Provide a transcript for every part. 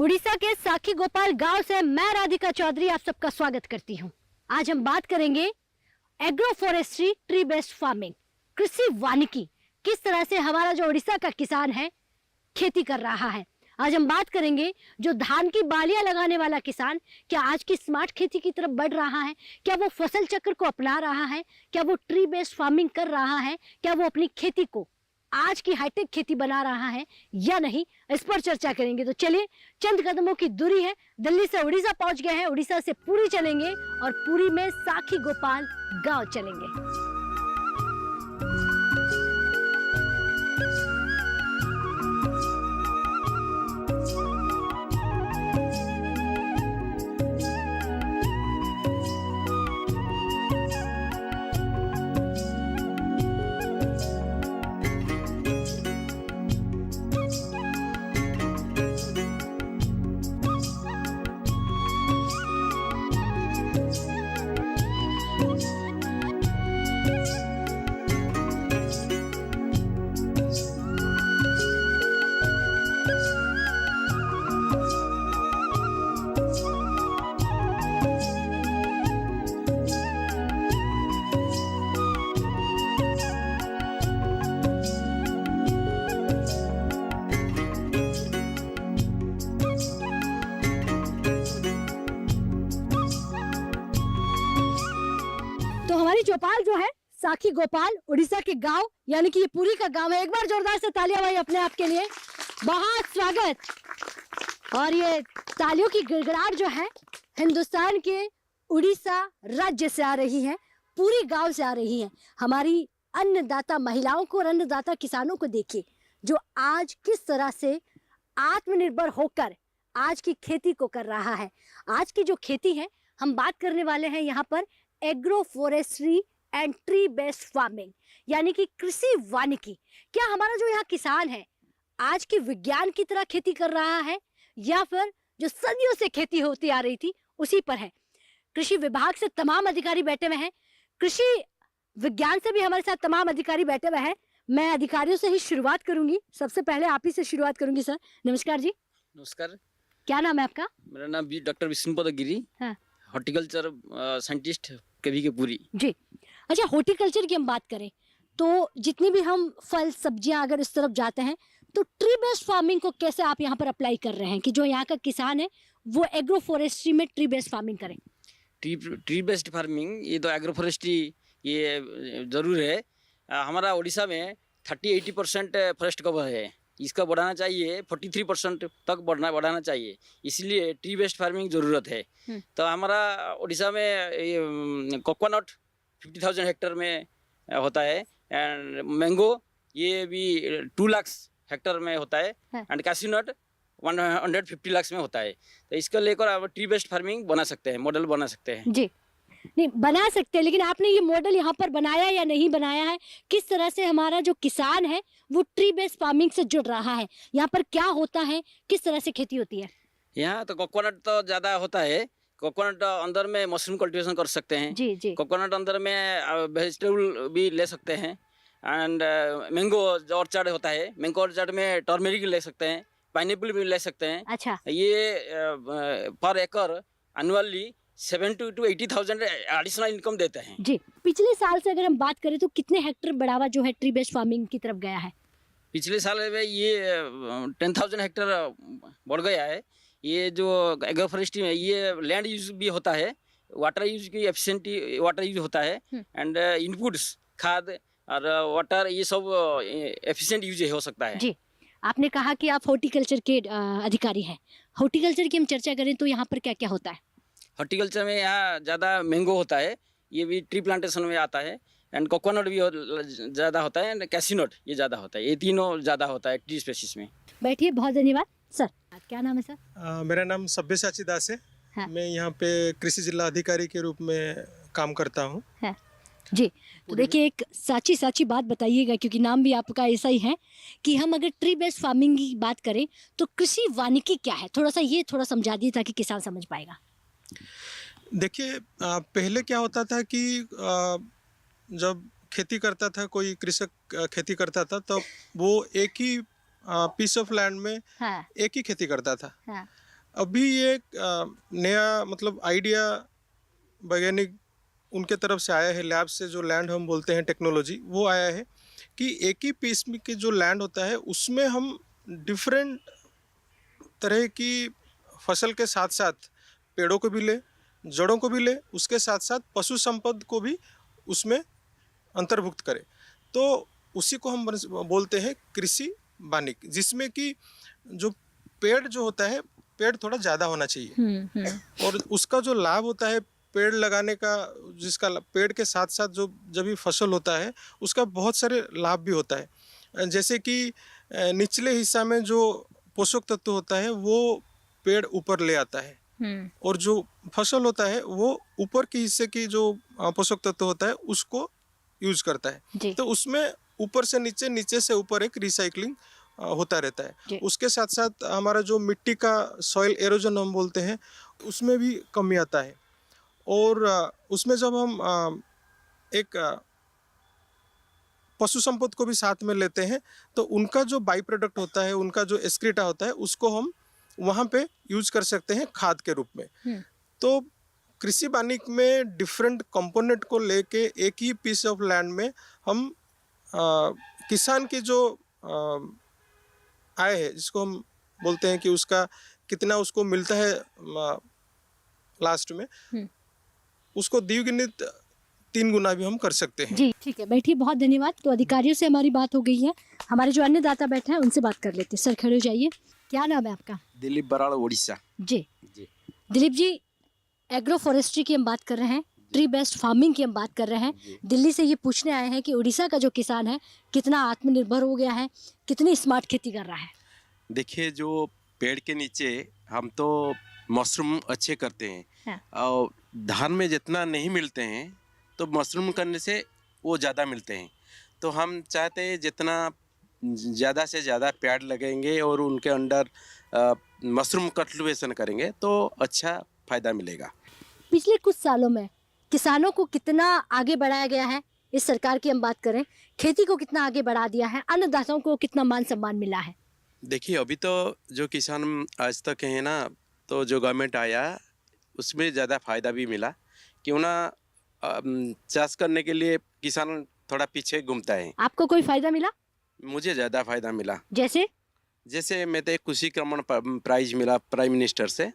उड़ीसा के साखी गोपाल गांव से मैं राधिका चौधरी आप सबका स्वागत करती हूं। आज हम बात करेंगे agro forestry tree based farming, कृषि वानिकी, किस तरह से हमारा जो उड़ीसा का किसान है खेती कर रहा है। आज हम बात करेंगे जो धान की बालियां लगाने वाला किसान क्या आज की स्मार्ट खेती की तरफ बढ़ रहा है, क्या वो फसल चक्र को अपना रहा है, क्या वो ट्री बेस्ड फार्मिंग कर रहा है, क्या वो अपनी खेती को आज की हाईटेक खेती बना रहा है या नहीं, इस पर चर्चा करेंगे। तो चलिए, चंद कदमों की दूरी है, दिल्ली से उड़ीसा पहुंच गए हैं, उड़ीसा से पुरी चलेंगे और पुरी में साखी गोपाल गांव चलेंगे। तो हमारी चौपाल जो है साखी गोपाल उड़ीसा के गांव यानी कि ये पुरी का गांव है। एक बार जोरदार से तालियां भाई अपने आप के लिए, बहुत स्वागत। और ये तालियों की गिड़गिड़ाहट जो है हिंदुस्तान के उड़ीसा राज्य से आ रही है, पूरी गांव से आ रही है। हमारी अन्नदाता महिलाओं को और अन्नदाता किसानों को देखिए जो आज किस तरह से आत्मनिर्भर होकर आज की खेती को कर रहा है। आज की जो खेती है हम बात करने वाले हैं यहाँ पर agro forestry and tree based farming यानी कि कृषि वानिकी। क्या हमारा जो यहाँ किसान है आज की विज्ञान की तरह खेती कर रहा है या फिर जो सदियों से खेती होती आ रही थी उसी पर है। कृषि विभाग से तमाम अधिकारी बैठे हुए हैं, कृषि विज्ञान से भी हमारे साथ तमाम अधिकारी बैठे हुए हैं। मैं अधिकारियों से ही शुरुआत करूंगी, सबसे पहले आप ही से शुरुआत करूंगी। सर नमस्कार जी। नमस्कार। क्या नाम है आपका? मेरा नाम डॉक्टर विष्णुपद गिरी, हाँ। हॉर्टिकल्चर साइंटिस्ट कभी के पूरी जी। अच्छा, हॉर्टिकल्चर की हम बात करें तो जितनी भी हम फल सब्जियां अगर इस तरफ जाते हैं तो ट्री बेस्ड फार्मिंग को कैसे आप यहाँ पर अप्लाई कर रहे हैं कि जो यहाँ का किसान है वो एग्रो फॉरेस्ट्री में ट्री बेस्ड फार्मिंग करें? ट्री बेस्ड फार्मिंग ये तो एग्रो फॉरेस्ट्री ये जरूर है। हमारा उड़ीसा में 30-80% फॉरेस्ट कवर है, इसका बढ़ाना चाहिए, 43% तक बढ़ाना चाहिए, इसलिए ट्री बेस्ड फार्मिंग ज़रूरत है। तो हमारा उड़ीसा में कोकोनट 50,000 हेक्टेयर में होता है एंड मैंगो ये भी 2 लाख हेक्टेयर में होता है एंड कैश्यूनट 150 लाख में होता है। तो इसको लेकर आप ट्री बेस्ड फार्मिंग बना सकते हैं, मॉडल बना सकते हैं। जी, नहीं बना सकते हैं, लेकिन आपने ये मॉडल यहाँ पर बनाया या नहीं बनाया है? किस तरह से हमारा जो किसान है वो ट्री बेस्ड फार्मिंग से जुड़ रहा है? यहाँ पर क्या होता है, किस तरह से खेती होती है? यहाँ तो कोकोनट तो ज़्यादा होता है। कोकोनट अंदर में मशरूम कल्टीवेशन कर सकते हैं। जी जी। कोकोनट अंदर में वेजिटेबल भी ले सकते हैं एंड मैंगो ऑर्चर्ड होता है, मैंगो ऑर्चर्ड में टर्मेरिक ले सकते हैं, पाइनएप्पल भी ले सकते हैं। अच्छा। ये पर एकड़ एनुअली 70,000 to 80,000 एडिशनल इनकम देते हैं। जी, पिछले साल से अगर हम बात करें तो कितने हेक्टेयर बढ़ावा जो है ट्री बेस्ड फार्मिंग की तरफ गया है? पिछले साल में ये 10,000 हेक्टेयर बढ़ गया है। ये जो एग्रो फॉरेस्ट्री में ये लैंड यूज भी होता है, वाटर यूज की एफिशिएंटी वाटर यूज होता है एंड इनपुट्स खाद और वाटर ये सब एफिशिएंट यूज हो सकता है। जी, आपने कहा कि आप हॉर्टिकल्चर के अधिकारी हैं। हॉर्टिकल्चर की हम चर्चा करें तो यहाँ पर क्या क्या होता है? हॉर्टिकल्चर में यहाँ ज़्यादा मैंगो होता है, ये भी ट्री प्लांटेशन में आता है एंड कोकोनट भी ज़्यादा होता है एंड कैसीनट ये ज़्यादा होता है, ये तीनों ज़्यादा होता है ट्री स्पेसिस में। बैठिए, बहुत धन्यवाद। सर क्या नाम है सर? मेरा नाम सब्यसाची दास है। हाँ। मैं यहाँ पे कृषि जिला अधिकारी के रूप में काम करता हूँ। है जी। तो देखिए, एक साची बात बताइएगा क्योंकि नाम भी आपका ऐसा ही है कि हम अगर ट्री बेस्ड फार्मिंग की बात करें तो कृषि वानिकी क्या है, थोड़ा समझा दिए ताकि किसान समझ पाएगा। देखिए, पहले क्या होता था कि जब खेती करता था कोई कृषक खेती करता था तो वो एक ही पीस ऑफ लैंड में हाँ। एक ही खेती करता था। हाँ। अभी ये एक नया मतलब आइडिया वैज्ञानिक उनके तरफ से आया है, लैब से जो लैंड हम बोलते हैं टेक्नोलॉजी, वो आया है कि एक ही पीस में के जो लैंड होता है उसमें हम डिफरेंट तरह की फसल के साथ साथ पेड़ों को भी ले, जड़ों को भी ले, उसके साथ साथ पशु संपद को भी उसमें अंतर्भुक्त करें। तो उसी को हम बोलते हैं कृषि वानिक, जिसमें कि जो पेड़ जो होता है, पेड़ थोड़ा ज़्यादा होना चाहिए और उसका जो लाभ होता है पेड़ लगाने का, जिसका पेड़ के साथ साथ जो जब भी फसल होता है उसका बहुत सारे लाभ भी होता है। जैसे कि निचले हिस्सा में जो पोषक तत्व होता है वो पेड़ ऊपर ले आता है और जो फसल होता है वो ऊपर के हिस्से की जो पोषक तत्व होता है उसको यूज करता है। तो उसमें ऊपर से नीचे, नीचे से ऊपर एक रिसाइकलिंग होता रहता है। उसके साथ साथ हमारा जो मिट्टी का सॉइल एरोजन हम बोलते हैं उसमें भी कमी आता है। और उसमें जब हम एक पशु संपद को भी साथ में लेते हैं तो उनका जो बाई प्रोडक्ट होता है, उनका जो एक्सक्रीटा होता है, उसको हम वहाँ पे यूज कर सकते हैं खाद के रूप में। तो कृषि वानिक में डिफरेंट कंपोनेंट को लेके एक ही पीस ऑफ लैंड में हम किसान की जो आय है, जिसको हम बोलते हैं कि उसका कितना उसको मिलता है लास्ट में, उसको द्विगुणित 3 गुना भी हम कर सकते हैं। जी ठीक है, बैठिए, बहुत धन्यवाद। तो अधिकारियों से हमारी बात हो गई है, हमारे जो अन्य दाता बैठे हैं उनसे बात कर लेते हैं। सर खड़े हो जाइए। क्या नाम है आपका? दिलीप बराड़, उड़ीसा। जी दिलीप जी, एग्रो फॉरेस्ट्री की हम बात कर रहे हैं, ट्री बेस्ड फार्मिंग की हम बात कर रहे हैं। दिल्ली से ये पूछने आए हैं कि उड़ीसा का जो किसान है कितना आत्मनिर्भर हो गया है, कितनी स्मार्ट खेती कर रहा है। देखिए, जो पेड़ के नीचे हम तो मशरूम अच्छे करते हैं और धान में जितना नहीं मिलते हैं तो मशरूम करने से वो ज़्यादा मिलते हैं। तो हम चाहते हैं जितना ज़्यादा से ज़्यादा पेड़ लगेंगे और उनके अंडर मशरूम कल्टीवेशन करेंगे तो अच्छा फ़ायदा मिलेगा। पिछले कुछ सालों में किसानों को कितना आगे बढ़ाया गया है, इस सरकार की हम बात करें, खेती को कितना आगे बढ़ा दिया है, अन्नदाताओं को कितना मान सम्मान मिला है। देखिए, अभी तो जो किसान आज तक हैं ना, तो जो गवर्नमेंट आया उसमें ज़्यादा फ़ायदा भी मिला। क्यों ना चाष करने के लिए किसान थोड़ा पीछे घूमता है। आपको कोई फायदा मिला? मुझे ज़्यादा फ़ायदा मिला। जैसे मैं तो एक कृषि क्रमण प्राइज मिला प्राइम मिनिस्टर से,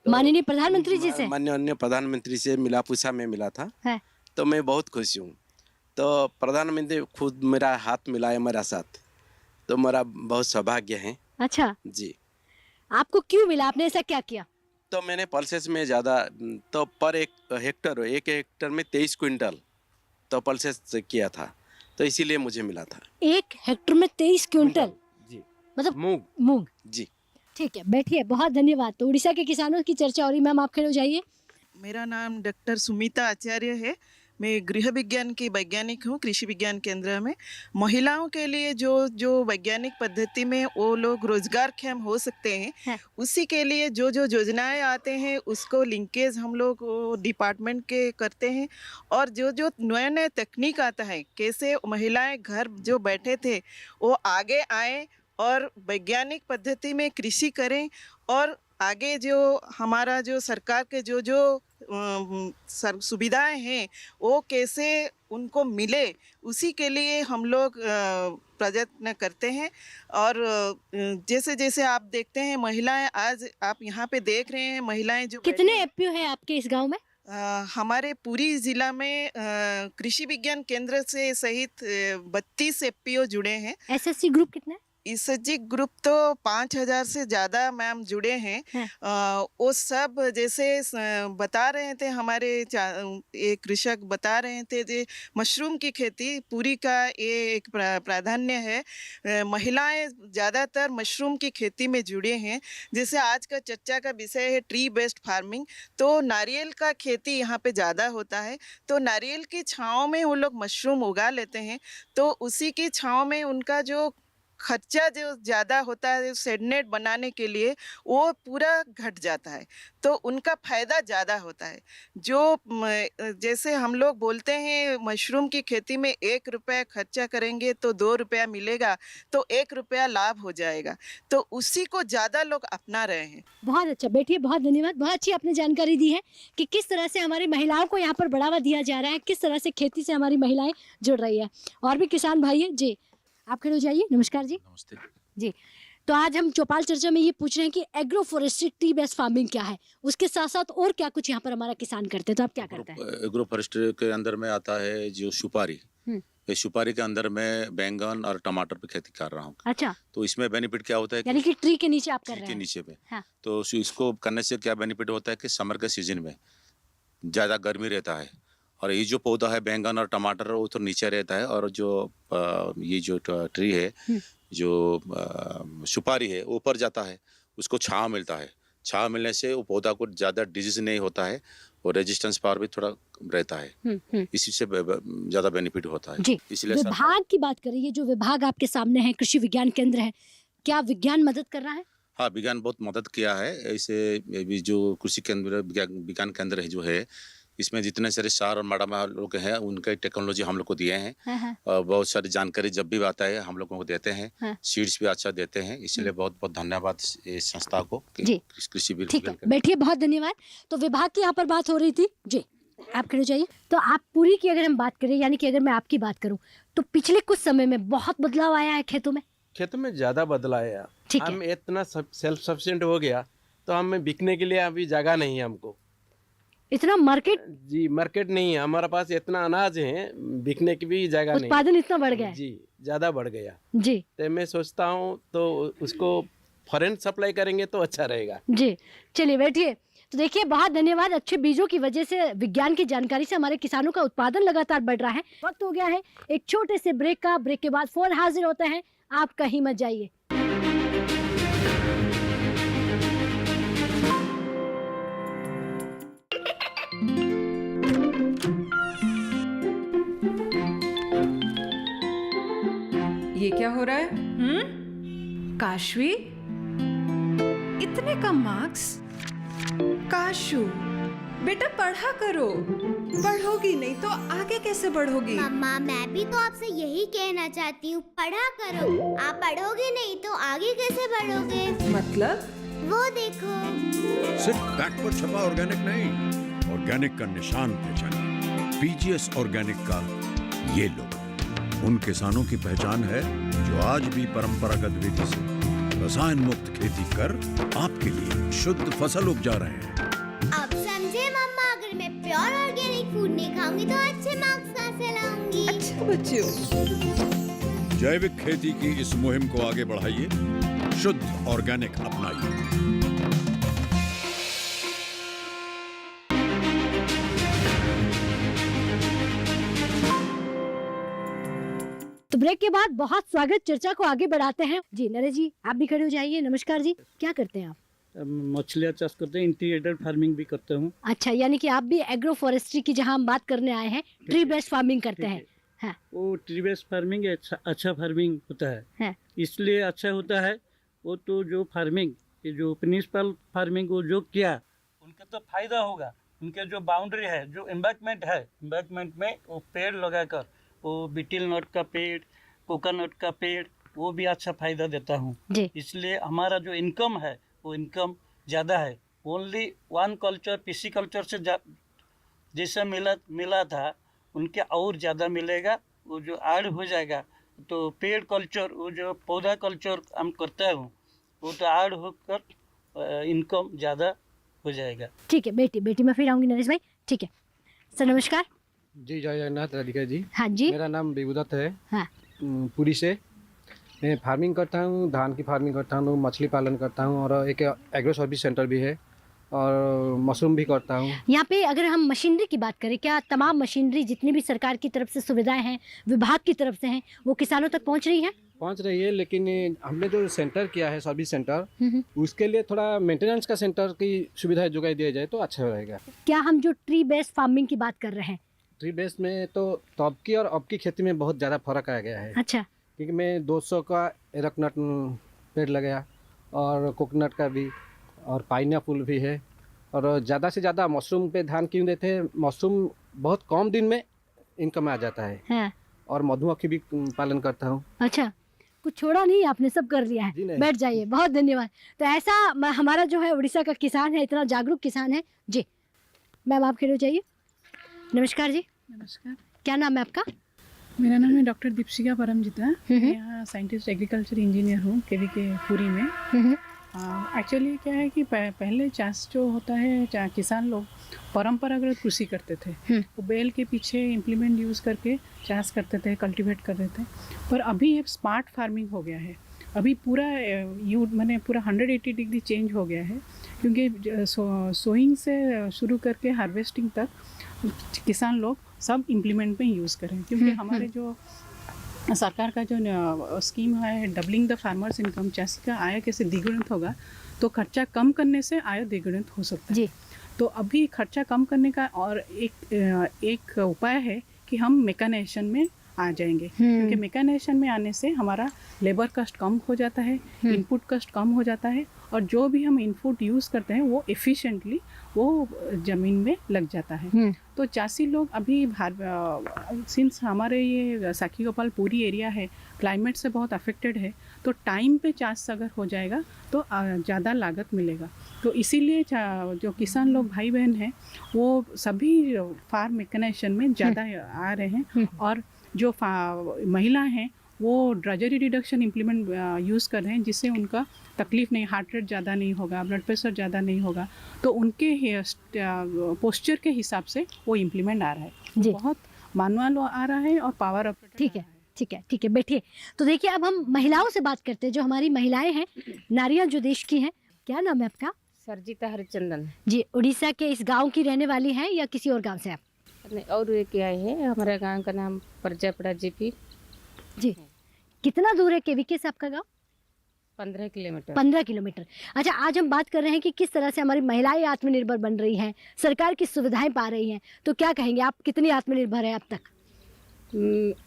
माननीय प्रधानमंत्री जी से। माननीय प्रधानमंत्री से मिला, पूसा में मिला था है। तो मैं बहुत खुश हूँ। तो प्रधानमंत्री खुद मेरा हाथ मिलाया मेरा साथ, तो मेरा बहुत सौभाग्य है। अच्छा जी। आपको क्यों मिला, आपने ऐसा क्या किया? तो मैंने पल्सेस में ज़्यादा, तो पर एक हेक्टर में 23 क्विंटल तो पल्सेस किया था, तो इसीलिए मुझे मिला था। 1 हेक्टर में 23 क्विंटल? जी, मतलब मूंग। जी ठीक है, बैठिए, बहुत धन्यवाद। तो उड़ीसा के किसानों की चर्चा हो रही। मैम आप खड़े हो जाइए। मेरा नाम डॉक्टर सुमिता आचार्य है। मैं गृह विज्ञान की वैज्ञानिक हूँ कृषि विज्ञान केंद्र में। महिलाओं के लिए जो वैज्ञानिक पद्धति में वो लोग रोजगारक्षम हो सकते हैं, उसी के लिए जो योजनाएं आते हैं उसको लिंकेज हम लोग डिपार्टमेंट के करते हैं। और जो नए तकनीक आता है, कैसे महिलाएं घर जो बैठे थे वो आगे आए और वैज्ञानिक पद्धति में कृषि करें और आगे जो हमारा जो सरकार के जो सुविधाएं हैं वो कैसे उनको मिले, उसी के लिए हम लोग प्रयत्न करते हैं। और जैसे जैसे आप देखते हैं महिलाएं, आज आप यहाँ पे देख रहे हैं महिलाएं जो कितने एफपीओ है आपके इस गांव में? हमारे पूरी जिला में कृषि विज्ञान केंद्र से सहित 32 एफपीओ जुड़े हैं। एसएससी ग्रुप कितने? एसएचजी ग्रुप तो 5000 से ज़्यादा मैम जुड़े हैं। वो सब जैसे बता रहे थे, हमारे एक कृषक बता रहे थे कि मशरूम की खेती पूरी का ये एक प्राधान्य है। महिलाएं ज़्यादातर मशरूम की खेती में जुड़े हैं। जैसे आज का चर्चा का विषय है ट्री बेस्ड फार्मिंग, तो नारियल का खेती यहाँ पे ज़्यादा होता है, तो नारियल की छाँव में वो लोग मशरूम उगा लेते हैं। तो उसी की छाँव में उनका जो खर्चा जो ज़्यादा होता है शेड नेट बनाने के लिए वो पूरा घट जाता है, तो उनका फ़ायदा ज़्यादा होता है। जो जैसे हम लोग बोलते हैं मशरूम की खेती में 1 रुपया खर्चा करेंगे तो 2 रुपया मिलेगा, तो 1 रुपया लाभ हो जाएगा, तो उसी को ज़्यादा लोग अपना रहे हैं। बहुत अच्छा, बैठिए, बहुत धन्यवाद। बहुत अच्छी आपने जानकारी दी है कि किस तरह से हमारी महिलाओं को यहाँ पर बढ़ावा दिया जा रहा है, किस तरह से खेती से हमारी महिलाएं जुड़ रही है। और भी किसान भाई है जी, आप खड़े हो जाइए। नमस्कार जी। नमस्ते जी, तो आज हम चौपाल चर्चा में ये पूछ रहे हैं कि agro forestry tree based farming क्या है, उसके साथ साथ और क्या कुछ यहाँ पर हमारा किसान करते हैं, तो आप क्या करते हैं? एग्रो फॉरेस्ट्री के अंदर में आता है जो सुपारी। ये सुपारी के अंदर मैं बैंगन और टमाटर पे खेती कर रहा हूँ। अच्छा, तो इसमें बेनिफिट क्या होता है यानी कि ट्री के नीचे आप कर ट्री रहे के हैं। नीचे पे। हाँ। तो इसको करने से क्या बेनिफिट होता है कि समर के सीजन में ज़्यादा गर्मी रहता है, और ये जो पौधा है बैंगन और टमाटर वो तो नीचे रहता है, और जो ये जो ट्री है, जो सुपारी है ऊपर जाता है, उसको छाँव मिलता है। छाँव मिलने से वो पौधा को ज़्यादा डिजीज नहीं होता है, और रेजिस्टेंस पावर भी थोड़ा रहता है। इसी से ज़्यादा बेनिफिट होता है। जी, इसलिए विभाग की बात करें, ये जो विभाग आपके सामने है, कृषि विज्ञान केंद्र है, क्या विज्ञान मदद कर रहा है? हाँ, विज्ञान बहुत मदद किया है। ऐसे भी जो कृषि केंद्र विज्ञान केंद्र है जो है, इसमें जितने सारे सार और मैडम लोग हैं उनका टेक्नोलॉजी हम लोग को दिए हैं, और बहुत सारी जानकारी जब भी आता है हम लोगों को देते हैं। सीड्स भी अच्छा देते हैं, इसलिए बहुत बहुत धन्यवाद इस संस्था को जी, कृषि ठीक है, बैठिए, बहुत धन्यवाद। तो विभाग की यहाँ पर बात हो रही थी जी, आप खड़े हो जाइए। तो आप पूरी की अगर हम बात करें, यानी कि अगर मैं आपकी बात करूँ, तो पिछले कुछ समय में बहुत बदलाव आया है खेतों में। खेतों में ज़्यादा बदला है। ठीक है। हम इतना सेल्फ सफिशिएंट हो गया, तो हमें बिकने के लिए अभी जगह नहीं है हमको। इतना मार्केट, जी, मार्केट नहीं है हमारे पास, इतना अनाज है, बिकने की भी जगह नहीं। उत्पादन इतना बढ़ गया है जी, ज़्यादा बढ़ गया जी। तो मैं सोचता हूँ तो उसको फॉरेन सप्लाई करेंगे तो अच्छा रहेगा। जी, चलिए बैठिए। तो देखिए, बहुत धन्यवाद। अच्छे बीजों की वजह से, विज्ञान की जानकारी से हमारे किसानों का उत्पादन लगातार बढ़ रहा है। वक्त हो गया है एक छोटे से ब्रेक का। ब्रेक के बाद फोन हाजिर होते हैं, आप कहीं मत जाइए। ये क्या हो रहा है? काशवी, इतने कम मार्क्स? काशू, बेटा पढ़ा करो, पढ़ोगी नहीं तो आगे कैसे बढ़ोगी? मम्मा, मैं भी तो आपसे यही कहना चाहती हूँ, पढ़ा करो। आप पढ़ोगे नहीं तो आगे कैसे बढ़ोगे? मतलब? वो देखो। सिर्फ बैक पर छपा ऑर्गेनिक नहीं, ऑर्गेनिक का निशान पहचानिए। पीजीएस ऑर्गेनिक का ये लोगो उन किसानों की पहचान है जो आज भी परंपरागत विधि से रसायन मुक्त खेती कर आपके लिए शुद्ध फसल उपजा रहे हैं। अब समझे मम्मा, अगर मैं प्योर ऑर्गेनिक फूड नहीं खाऊंगी तो अच्छे मार्क्स कहाँ से लाऊंगी? अच्छा बच्चों, जैविक खेती की इस मुहिम को आगे बढ़ाइए, शुद्ध ऑर्गेनिक अपनाइए। तो ब्रेक के बाद बहुत स्वागत, चर्चा को आगे बढ़ाते हैं जी। नरेश जी, आप भी खड़े हो जाइए। नमस्कार जी, क्या करते हैं आप? मछलियाँ चाष करते हैं, इंटीग्रेटेड फार्मिंग भी करते हूँ। अच्छा, यानी कि आप भी एग्रो फॉरेस्ट्री की, जहाँ हम बात करने आए हैं, ट्री बेस्ड फार्मिंग करते हैं। हाँ। वो ट्री बेस्ड फार्मिंग अच्छा फार्मिंग होता है। इसलिए अच्छा होता है वो, तो जो फार्मिंग, जो प्रिंसिपल फार्मिंग वो जो किया, उनका तो फायदा होगा। उनके जो बाउंड्री है, जो एम्बैंकमेंट है, एम्बैंकमेंट में वो पेड़ लगाकर, वो बीटल नट का पेड़, कोकोनट का पेड़, वो भी अच्छा फायदा देता हूँ। इसलिए हमारा जो इनकम है वो इनकम ज़्यादा है। Only one culture, PC culture से जैसा मिला था उनके और ज़्यादा मिलेगा। वो जो ऐड हो जाएगा तो पेड़ कल्चर, वो जो पौधा कल्चर हम करते हैं वो तो ऐड होकर इनकम ज़्यादा हो जाएगा। ठीक है, बेटी मैं फिर आऊँगी नरेश भाई। ठीक है सर, नमस्कार जी। जय जगन्नाथ राधिका जी। हाँ जी। मेरा नाम विभुदत्त है। हाँ। पुरी से मैं फार्मिंग करता हूँ, धान की फार्मिंग करता हूँ, मछली पालन करता हूँ, और एक एग्रो सर्विस सेंटर भी है, और मशरूम भी करता हूँ। यहाँ पे अगर हम मशीनरी की बात करें, क्या तमाम मशीनरी जितनी भी सरकार की तरफ से सुविधाएं हैं, विभाग की तरफ से हैं, वो किसानों तक पहुँच रही है? पहुँच रही है, लेकिन हमने जो सेंटर किया है सर्विस सेंटर, उसके लिए थोड़ा मेंटेनेंस का सेंटर की सुविधा जुगाई दिया जाए तो अच्छा रहेगा। क्या हम जो ट्री बेस्ड फार्मिंग की बात कर रहे हैं, ट्री बेस्ड में तो तब की और अब की खेती में बहुत ज़्यादा फर्क आ गया है। अच्छा। क्योंकि मैं 200 का एरकनट पेड़ लगाया और कोकोनट का भी, और पाइनएप्पल भी है। और ज़्यादा से ज़्यादा मशरूम पे ध्यान क्यों देते हैं? मशरूम बहुत कम दिन में इनकम आ जाता है। हाँ। और मधुमक्खी भी पालन करता हूँ। अच्छा, कुछ छोड़ा नहीं आपने, सब कर लिया है। बैठ जाइए, बहुत धन्यवाद। तो ऐसा हमारा जो है उड़ीसा का किसान है, इतना जागरूक किसान है जी। मैम आप खड़े हो जाइए। नमस्कार जी। नमस्कार। क्या नाम है आपका? मेरा नाम है डॉक्टर दीपशिका परमजिता। मैं यहाँ साइंटिस्ट एग्रीकल्चर इंजीनियर हूँ केवीके पुरी में। एक्चुअली क्या है कि पहले चाष जो होता है, किसान लोग परंपरागत कृषि करते थे। वो बैल के पीछे इम्प्लीमेंट यूज़ करके चाष करते थे, कल्टीवेट करते थे। पर अभी एक स्मार्ट फार्मिंग हो गया है। अभी पूरा मैंने पूरा 180 डिग्री चेंज हो गया है, क्योंकि सोइंग से शुरू करके हार्वेस्टिंग तक किसान लोग सब इम्प्लीमेंट में यूज़ करें। क्योंकि हमारे जो सरकार का जो स्कीम है डबलिंग द फार्मर्स इनकम, चाषी का आय कैसे द्विगुणित होगा, तो खर्चा कम करने से आय द्विगुणित हो सकता है जी। तो अभी खर्चा कम करने का और एक उपाय है कि हम मेकानाइजेशन में आ जाएंगे। क्योंकि मेकानाइजेशन में आने से हमारा लेबर कॉस्ट कम हो जाता है, इनपुट कॉस्ट कम हो जाता है, और जो भी हम इनपुट यूज़ करते हैं वो एफिशिएंटली वो ज़मीन में लग जाता है। तो चाषी लोग अभी सिंस हमारे ये साखी गोपाल पूरी एरिया है, क्लाइमेट से बहुत अफेक्टेड है, तो टाइम पे चाष अगर हो जाएगा तो ज़्यादा लागत मिलेगा। तो इसीलिए जो किसान लोग भाई बहन हैं वो सभी फार्म मेकनाइजेशन में ज़्यादा आ रहे हैं। और जो महिला हैं वो ड्रजरी रिडक्शन इम्प्लीमेंट यूज़ कर रहे हैं, जिससे उनका तकलीफ़ नहीं, हार्ट रेट ज़्यादा नहीं होगा, ब्लड प्रेशर ज़्यादा नहीं होगा। तो उनके पोस्चर के हिसाब से वो इम्प्लीमेंट आ रहा है जी। बहुत मानुअल आ रहा है और पावर ऑफ। ठीक है, ठीक है, ठीक है, बैठिए। तो देखिए अब हम महिलाओं से बात करते हैं, जो हमारी महिलाएं हैं, नारियां जो देश की हैं। क्या नाम है आपका? सरजीता हरिचंदन जी। उड़ीसा के इस गांव की रहने वाली हैं या किसी और गांव से आप? और एक क्या है, हमारे गांव का नाम परजापड़ा जीपी जी। कितना दूर है केवीके से आपका गांव? 15 किलोमीटर। 15 किलोमीटर। अच्छा, आज हम बात कर रहे हैं कि किस तरह से हमारी महिलाएं आत्मनिर्भर बन रही हैं, सरकार की सुविधाएं पा रही हैं। तो क्या कहेंगे आप, कितनी आत्मनिर्भर है अब तक?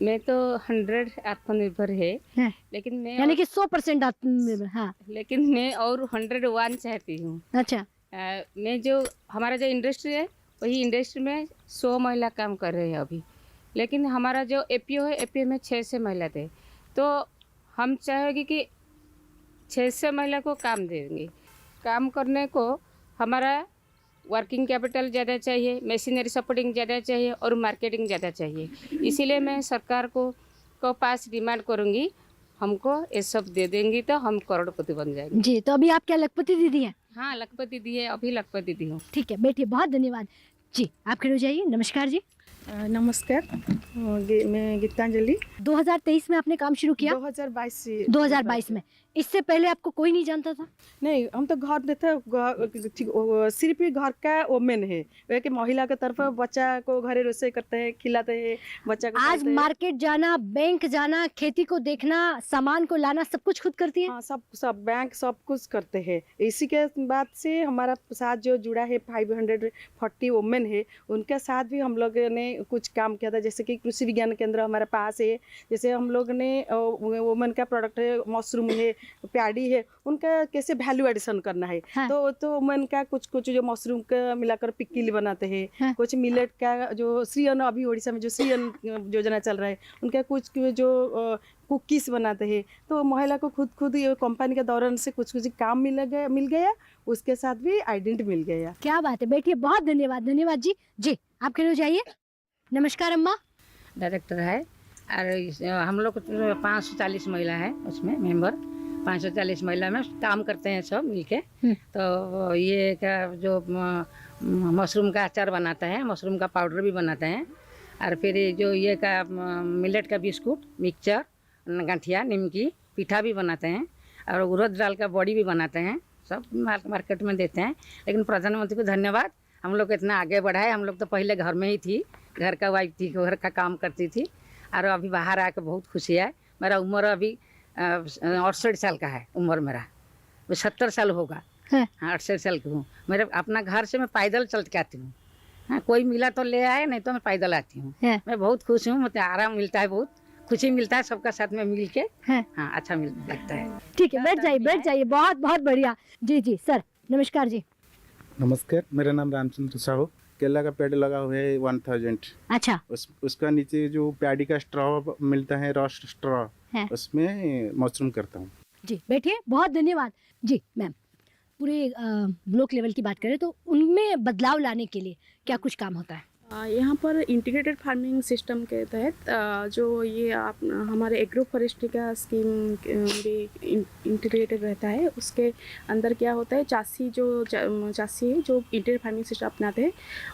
मैं तो 100 आत्मनिर्भर है, लेकिन मैं यानी कि 100% आत्मनिर्भर। हाँ, लेकिन मैं और 101 चाहती हूँ। अच्छा। मैं जो हमारा जो इंडस्ट्री है, वही इंडस्ट्री में 100 महिला काम कर रहे हैं अभी। लेकिन हमारा जो एपीओ है, एपीओ में 600 महिला थे। तो हम चाहेंगे कि 600 महिला को काम देंगे। काम करने को हमारा वर्किंग कैपिटल ज़्यादा चाहिए, मशीनरी सपोर्टिंग ज़्यादा चाहिए और मार्केटिंग ज़्यादा चाहिए। इसीलिए मैं सरकार को पास डिमांड करूँगी, हमको ये सब दे देंगी तो हम करोड़पति बन जाएंगे जी। तो अभी आप क्या लखपति दीदी हैं? हाँ, लखपति दीदी है, अभी लखपति दीदी हूँ। ठीक है, बैठिए, बहुत धन्यवाद जी। आप खड़े हो जाइए। नमस्कार जी। नमस्कार, मैं गीतांजलि। 2023 में आपने काम शुरू किया? 2022 में। इससे पहले आपको कोई नहीं जानता था? नहीं, हम तो घर में थे, सिर्फ घर का वोमेन है, वे कि महिला के तरफ बच्चा को घरे रसोई करते हैं, खिलाते हैं बच्चा को। आज मार्केट जाना, बैंक जाना, खेती को देखना, सामान को लाना, सब कुछ खुद करती है? हाँ, सब बैंक सब कुछ करते हैं। इसी के बाद से हमारा साथ जो जुड़ा है 540 वोमेन है, उनके साथ भी हम लोग ने कुछ काम किया था। जैसे कि कृषि विज्ञान केंद्र हमारे पास है, जैसे हम लोग ने वोमेन का प्रोडक्ट है, मशरूम है, प्याडी है, उनका कैसे वैल्यू एडिशन करना है। हाँ। तो वोमेन का कुछ जो मशरूम का मिलाकर पिक्किली बनाते हैं। हाँ। कुछ मिलेट का जो श्री अन्न, अभी उड़ीसा में जो श्री अन्न योजना चल रहा है, उनका कुछ जो कुकीज़ बनाते हैं। तो महिला को खुद ये कंपनी के दौरान से कुछ काम मिल गया, उसके साथ भी आइडेंटिटी मिल गया। क्या बात है, बैठिए, बहुत धन्यवाद। धन्यवाद जी। जी, आप खड़े हो जाइए। नमस्कार अम्मा। डायरेक्टर है और हम लोग 540 महिला है उसमें मेंबर। 540 महिला में काम करते हैं सब मिलके। तो ये क्या जो मशरूम का अचार बनाता है, मशरूम का पाउडर भी बनाते हैं, और फिर जो ये का मिलेट का बिस्कुट, मिक्सचर, गांठिया, निमकी, पीठा भी बनाते हैं, और उड़द दाल का बड़ी भी बनाते हैं। सब मार्केट में देते हैं। लेकिन प्रधानमंत्री को धन्यवाद, हम लोग इतना आगे बढ़ा है। हम लोग तो पहले घर में ही थी, घर का वाइफ थी, घर का काम करती थी, और अभी बाहर आकर बहुत खुशी है। मेरा उम्र अभी 68 साल का है उम्र मेरा, 70 साल होगा। हाँ, 68 साल की हूँ। मेरे अपना घर से मैं पैदल चल के आती हूँ। हाँ, कोई मिला तो ले आए, नहीं तो मैं पैदल आती हूँ। मैं बहुत खुश हूँ, मुझे आराम मिलता है, बहुत खुशी मिलता है सबका साथ में मिल के। है हाँ, अच्छा लगता है। ठीक है, बैठ जाइए। बहुत बहुत बढ़िया। जी जी सर, नमस्कार जी। नमस्कार, मेरा नाम रामचंद्र साहू। केला का पेड़ लगा हुआ है 1000। अच्छा। उसका नीचे जो पैडी का स्ट्रॉ मिलता है, रोस्ट स्ट्रॉ, उसमें मशरूम करता हूँ। जी बैठिए, बहुत धन्यवाद। जी मैम, पूरे ब्लॉक लेवल की बात करें तो उनमें बदलाव लाने के लिए क्या कुछ काम होता है? यहाँ पर इंटीग्रेटेड फार्मिंग सिस्टम के तहत जो ये आप हमारे एग्रो फॉरेस्ट्री का स्कीम भी इंटीग्रेटेड रहता है। उसके अंदर क्या होता है, चासी है जो इंटीग्रेटेड फार्मिंग सिस्टम अपनाते हैं,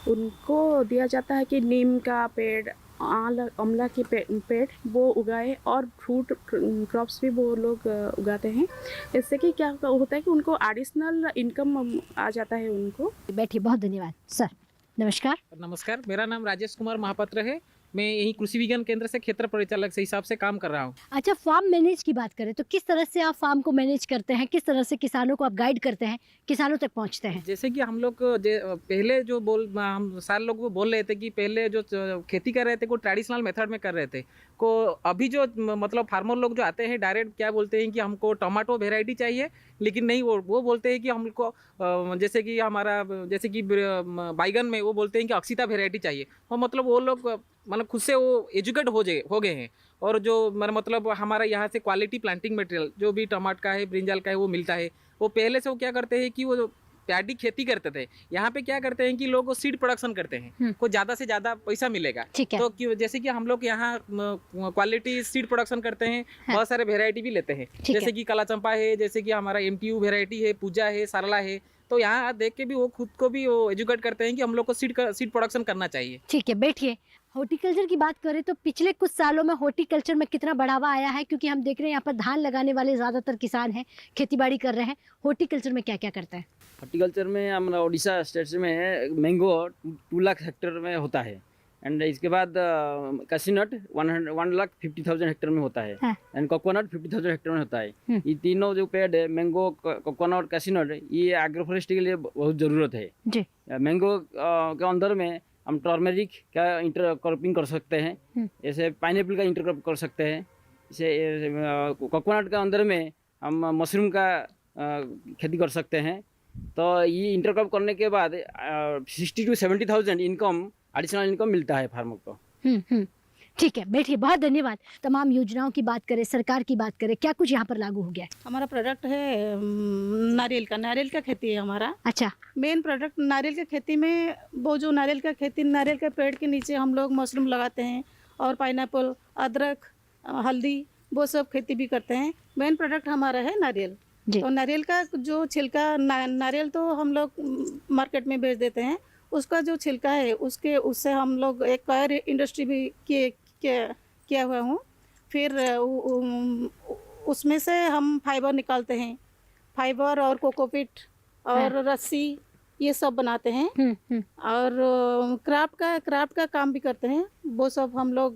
उनको दिया जाता है कि नीम का पेड़, आंवला के पेड़ वो उगाए और फ्रूट क्रॉप्स भी वो लोग उगाते हैं। इससे कि क्या होता है कि उनको एडिशनल इनकम आ जाता है उनको। बैठिए, बहुत धन्यवाद। सर नमस्कार। नमस्कार, मेरा नाम राजेश कुमार महापात्र है। मैं यही कृषि विज्ञान केंद्र से क्षेत्र परिचालक से हिसाब से काम कर रहा हूँ। अच्छा, फार्म मैनेज की बात करें तो किस तरह से आप फार्म को मैनेज करते हैं, किस तरह से किसानों को आप गाइड करते हैं, किसानों तक पहुँचते हैं? जैसे कि हम लोग पहले जो हम सारे लोग वो बोल रहे थे कि पहले जो खेती कर रहे थे वो ट्रेडिशनल मेथड में कर रहे थे, को अभी जो मतलब फार्मर लोग जो आते हैं डायरेक्ट क्या बोलते हैं कि हमको टमाटो वेराइटी चाहिए, लेकिन नहीं वो बोलते हैं कि हमको जैसे कि हमारा जैसे कि बैगन में वो बोलते हैं कि अक्षिता वेराइटी चाहिए। और मतलब वो लोग मतलब खुद से वो एजुकेट हो गए हैं। और जो मतलब हमारा यहाँ से क्वालिटी प्लांटिंग मटेरियल जो भी टमाटर का है, ब्रिंजल का है, वो मिलता है। वो पहले से वो क्या करते हैं कि वो पैडी खेती करते थे, यहाँ पे क्या करते हैं कि लोग सीड प्रोडक्शन करते हैं, को ज़्यादा से ज़्यादा पैसा मिलेगा। तो जैसे कि हम लोग यहाँ क्वालिटी सीड प्रोडक्शन करते हैं, बहुत सारे वेराइटी भी लेते हैं, जैसे कि काला चंपा है, जैसे कि हमारा MTU वेराइटी है, पूजा है, सरला है। तो यहाँ देख के भी वो खुद को भी वो एजुकेट करते हैं कि हम लोग को सीड प्रोडक्शन करना चाहिए। ठीक है, बैठिए। हॉर्टिकल्चर की बात करें तो पिछले कुछ सालों में हॉर्टिकल्चर में कितना बढ़ावा आया है, क्योंकि हम देख रहे हैं यहाँ पर धान लगाने वाले ज़्यादातर किसान हैं, खेतीबाड़ी कर रहे हैं। हॉर्टिकल्चर में क्या क्या करते हैं? हॉर्टिकल्चर में हमारा उड़ीसा स्टेट में मैंगो 2 लाख हेक्टेयर में होता है, एंड इसके बाद कैसीनट 1,50,000 हेक्टेयर में होता है, एंड कोकोनट 50,000 हेक्टेयर में होता है। ये तीनों जो पेड़ है, मैंगो, कोकोनट, कैसीनट, ये एग्रोफॉरेस्ट्री के लिए बहुत ज़रूरत है जी। मैंगो के अंदर में हम टर्मरिक का इंटरक्रॉपिंग कर सकते हैं, जैसे पाइनएप्पल का इंटरक्रॉप कर सकते हैं। जैसे कोकोनट के अंदर में हम मशरूम का खेती कर सकते हैं। तो ये इंटरक्रॉप करने के बाद 60,000 to 70,000 एडिशनल इनकम मिलता है फार्मर को। ठीक है, बैठिए, बहुत धन्यवाद। तमाम योजनाओं की बात करें, सरकार की बात करें, क्या कुछ यहाँ पर लागू हो गया है? हमारा प्रोडक्ट है नारियल का खेती है हमारा। अच्छा। मेन प्रोडक्ट नारियल की खेती में वो जो नारियल के पेड़ के नीचे हम लोग मशरूम लगाते हैं, और पाइनएप्पल, अदरक, हल्दी, वो सब खेती भी करते हैं। मेन प्रोडक्ट हमारा है नारियल। तो नारियल का जो छिलका, नारियल तो हम लोग मार्केट में बेच देते हैं, उसका जो छिलका है उससे हम लोग एक कॉयर इंडस्ट्री भी किया हुआ हूँ। फिर उसमें से हम फाइबर निकालते हैं, फाइबर और कोकोपीट और रस्सी, ये सब बनाते हैं। और क्राफ्ट का काम भी करते हैं, वो सब हम लोग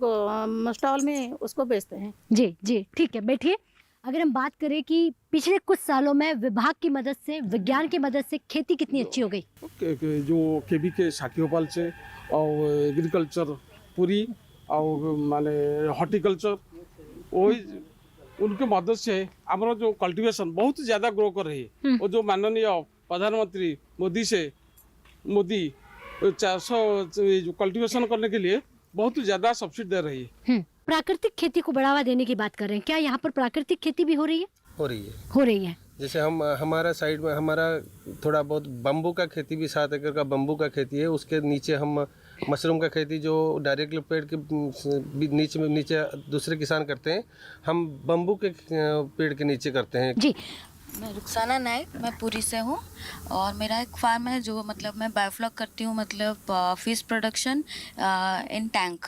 स्टॉल में उसको बेचते हैं। जी जी, ठीक है, बैठिए। अगर हम बात करें कि पिछले कुछ सालों में विभाग की मदद से, विज्ञान की मदद से खेती कितनी अच्छी हो गई? जो केवी के साखीगोपाल से और एग्रीकल्चर पूरी और माने हॉर्टिकल्चर, वही उनके मदद से हमारा जो कल्टीवेशन बहुत ज़्यादा ग्रो कर रही है। और जो माननीय प्रधानमंत्री मोदी 400 जो कल्टीवेशन करने के लिए बहुत ज़्यादा सब्सिडी दे रही है। प्राकृतिक खेती को बढ़ावा देने की बात कर रहे हैं, क्या यहाँ पर प्राकृतिक खेती भी हो रही है? हो रही है। जैसे हमारा साइड में हमारा थोड़ा बहुत बम्बू का खेती भी 7 एकड़ का बम्बू का खेती है। उसके नीचे हम मशरूम का खेती जो डायरेक्टली पेड़ के नीचे दूसरे किसान करते हैं, हम बम्बू के पेड़ के नीचे करते हैं जी। मैं रुखसाना नायक, मैं पुरी से हूँ, और मेरा एक फार्म है जो मतलब मैं बायोफ्लॉक करती हूँ, मतलब फिश प्रोडक्शन इन टैंक।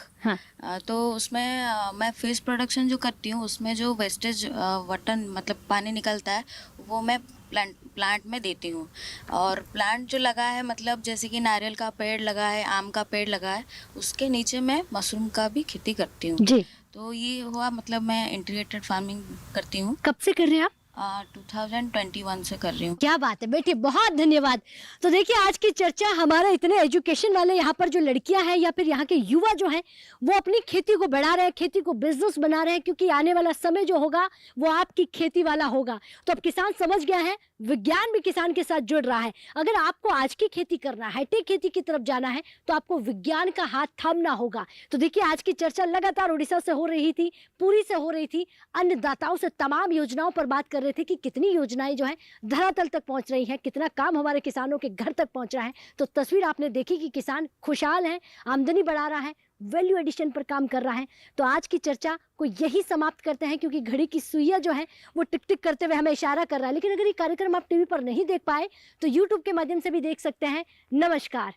तो उसमें मैं फिश प्रोडक्शन जो करती हूँ, उसमें जो वेस्टेज वाटर मतलब पानी निकलता है वो मैं प्लांट में देती हूँ। और प्लांट जो लगा है, मतलब जैसे कि नारियल का पेड़ लगा है, आम का पेड़ लगा है, उसके नीचे मैं मशरूम का भी खेती करती हूँ। तो ये हुआ, मतलब मैं इंटीग्रेटेड फार्मिंग करती हूँ। कब से कर रहे हैं आप? 2021 से कर रही हूँ। क्या बात है बेटी, बहुत धन्यवाद। तो देखिए आज की चर्चा हमारे इतने एजुकेशन वाले यहाँ पर जो लड़कियां हैं या फिर यहाँ के युवा जो हैं वो अपनी खेती को बढ़ा रहे हैं, खेती को बिजनेस बना रहे हैं, क्योंकि आने वाला समय जो होगा वो आपकी खेती वाला होगा। तो अब किसान समझ गया है, विज्ञान भी किसान के साथ जुड़ रहा है। अगर आपको आज की खेती करना है, हाईटेक खेती की तरफ जाना है, तो आपको विज्ञान का हाथ थामना होगा। तो देखिए आज की चर्चा लगातार उड़ीसा से हो रही थी, पुरी से हो रही थी, अन्नदाताओं से तमाम योजनाओं पर बात कर रहे थे कि कितनी योजनाएं जो है धरातल तक पहुंच रही हैं, कितना काम हमारे किसानों के घर तक पहुंच रहा है। तो तस्वीर आपने देखी कि किसान खुशहाल है, आमदनी बढ़ा रहा है, वैल्यू एडिशन पर काम कर रहा है। तो आज की चर्चा को यही समाप्त करते हैं, क्योंकि घड़ी की सुइयां जो है वो टिक टिक करते हुए हमें इशारा कर रहा है। लेकिन अगर ये कार्यक्रम आप टीवी पर नहीं देख पाए तो यूट्यूब के माध्यम से भी देख सकते हैं। नमस्कार।